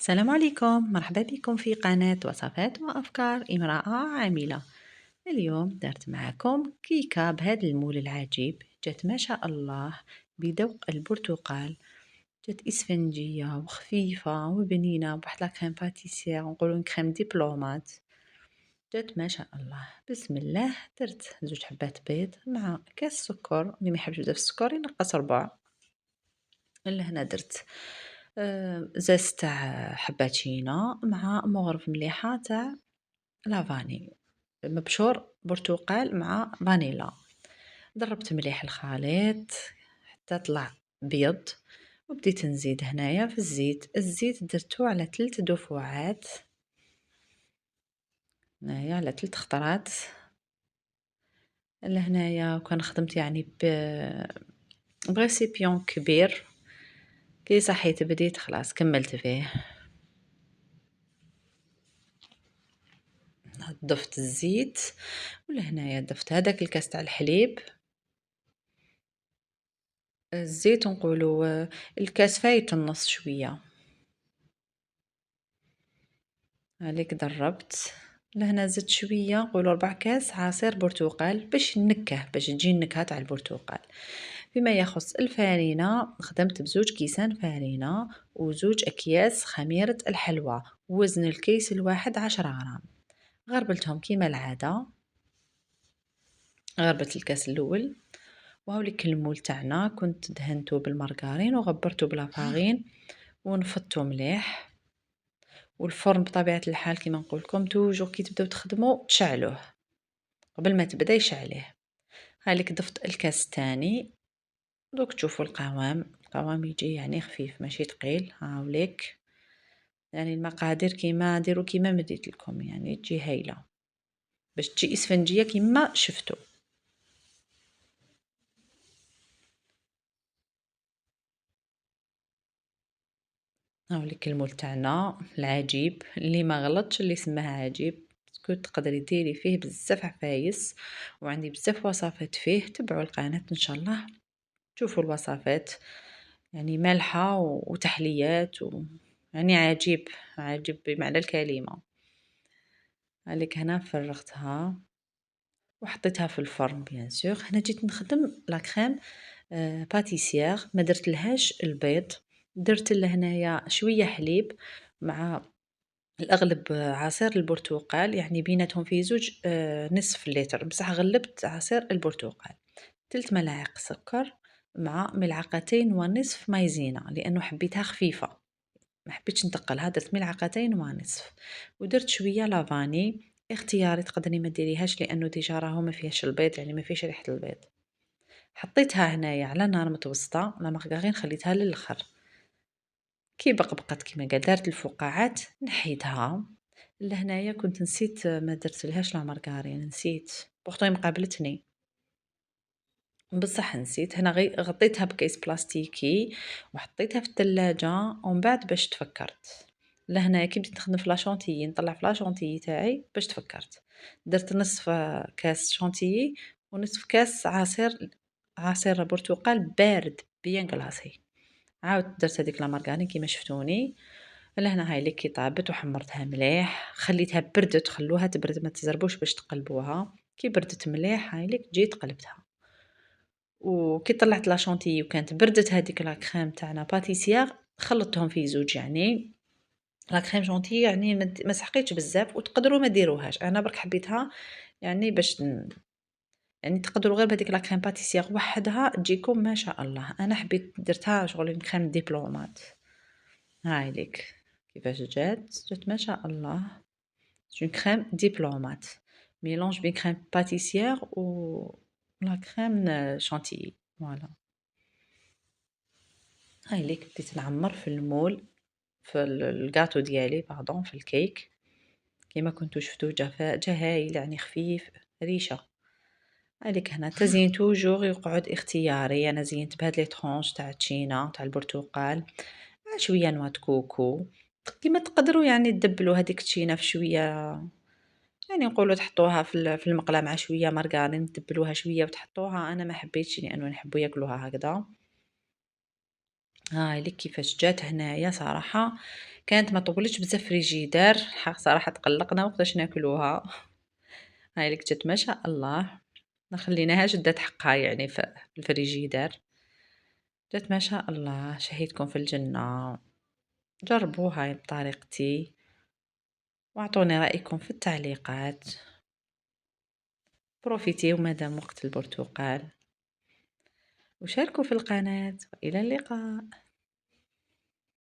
السلام عليكم، مرحبا بكم في قناة وصفات وأفكار امرأة عاملة. اليوم درت معكم كيكة بهذا المول العجيب، جات ما شاء الله بذوق البرتقال. جات إسفنجية وخفيفة وبنينة بواحد لاكريم باتيسير، نقولو كريم دبلومات. جات ما شاء الله، بسم الله. درت 2 حبات بيض مع كاس سكر، اللي ما يحبش بزاف السكر ينقص 4. لهنا درت زاز تاع حباتينة مع مغرف مليحة تاع لافاني مبشور برتقال مع فانيلا. ضربت مليح الخليط حتى طلع بيض، وبديت نزيد هنايا في الزيت درتو على 3 دفعات، هنايا على 3 خطرات. لهنايا وكان خدمت يعني بريسيبيون كبير، كي صحيت بديت خلاص كملت فيه. ضفت الزيت، ولهنايا ضفت هذاك الكاس تاع الحليب. الزيت نقولوا الكاس فايت النص شويه. عليك ضربت. لهنا زدت شويه، نقولوا 4 كاس عصير برتقال باش النكهه، باش تجي النكهه تاع البرتقال. فيما يخص الفارينه، خدمت بزوج كيسان فارينه وزوج اكياس خميره الحلوى، وزن الكيس الواحد 10 غرام. غربلتهم كيما العاده، غربت الكاس الاول. وهاوليك المول تاعنا كنت دهنته بالمارغرين وغبرته بلافارين ونفضته مليح. والفرن بطبيعة الحال كما نقولكم توجور كي تبداو تخدموا تشعلوه قبل ما تبدا يشعليه. هاليك ضفت الكاس الثاني. دوك تشوفوا القوام يجي يعني خفيف ماشي ثقيل. هاوليك يعني المقادير كيما ديروا كيما مديت لكم، يعني تجي هايله باش تجي اسفنجيه كيما شفتوا. هاوليك المول تاعنا العجيب اللي ما غلطش اللي سماه عجيب، تقدري ديري فيه بزاف عفايس، وعندي بزاف وصفات فيه. تبعوا القناة ان شاء الله تشوفوا الوصفات، يعني مالحة وتحليات يعني عجيب عجيب بمعنى الكلمة. عليك هنا فرغتها وحطيتها في الفرن بيان سور. هنا جيت نخدم لا كريم باتيسير، ما درت لهاش البيض، درت لهنايا شويه حليب مع الأغلب عصير البرتقال، يعني بيناتهم في زوج نصف لتر، بصح غلبت عصير البرتقال. 3 ملاعق سكر مع 1.5 ملعقة مايزينا، لأنه حبيتها خفيفة ما حبيتش نتقلها، درت 1.5 ملعقة. ودرت شويه لافاني اختياري، تقدري ما ديريهاش لانه ديجا راهو ما فيهاش البيض، يعني ما فيش ريحه البيض. حطيتها هنايا على نار متوسطه، لا مارغرين خليتها للاخر. كي بقبقت كيما قال دارت الفقاعات نحيتها. لهنايا كنت نسيت ما درت لهاش لا مارغرين، نسيت بورتو مقابلتني بصح نسيت. هنا غطيتها بكيس بلاستيكي وحطيتها في الثلاجة، ومن بعد باش تفكرت لهنا كي بديت نخدم في لاشونتيي نطلع في لاشونتيي تاعي باش تفكرت. درت نصف كاس شونتيي ونصف كاس عصير برتقال بارد بيان كلاصي. عاودت درت هذيك لا مارغرين كيما شفتوني. لهنا هاي اللي كي طابت وحمرتها مليح، خليتها بردت، خلوها تبرد ما تزربوش باش تقلبوها. كي بردت مليح هاي ليك جيت قلبتها. وكي طلعت لا شونتيي وكانت بردت هذيك لا كريم تاعنا باتيسير، خلطتهم في زوج. يعني لا كريم شونتيي يعني ما سحقيتش بزاف، وتقدروا ما ديروهاش، انا برك حبيتها يعني باش يعني تقدروا غير بهذيك لا كريم باتيسير وحدها تجيكم ما شاء الله. انا حبيت درتها شغل كريم دبلومات. هاي ليك كيفاش جات ما شاء الله. une crème diplomate mélange بين كريم باتيسير و لا كريم شانتيي. فوالا هاي ليك بديت نعمر في المول في الجاتو ديالي باردون في الكيك كيما كنتو شفتوه جا هايل يعني خفيف ريشه. هاذيك هنا التزيين توجور يقعد اختياري. انا زينت بهاد لي طرونش تاع التشينا تاع البرتقال مع شويه نواه كوكو. كيما تقدروا يعني تدبلوا هذيك التشينا في شويه، يعني نقولوا تحطوها في المقله مع شويه مارغرين تدبلوها شويه وتحطوها. انا ما حبيتش لانه نحبوا ياكلوها هكذا. هاي ليك كيفاش جات هنايا صراحة، كانت ما طولتش بزاف في الفريجيدار، الحق صراحة تقلّقنا وقتاش ناكلوها. هاي ليك جات ما شاء الله، ما خليناهاش دات حقها يعني في الفريجيدار، جات ما شاء الله، شهيتكم في الجنة. جربوها بطريقتي واعطوني رأيكم في التعليقات. بروفيتيو مادام وقت البرتقال، وشاركوا في القناة، وإلى اللقاء.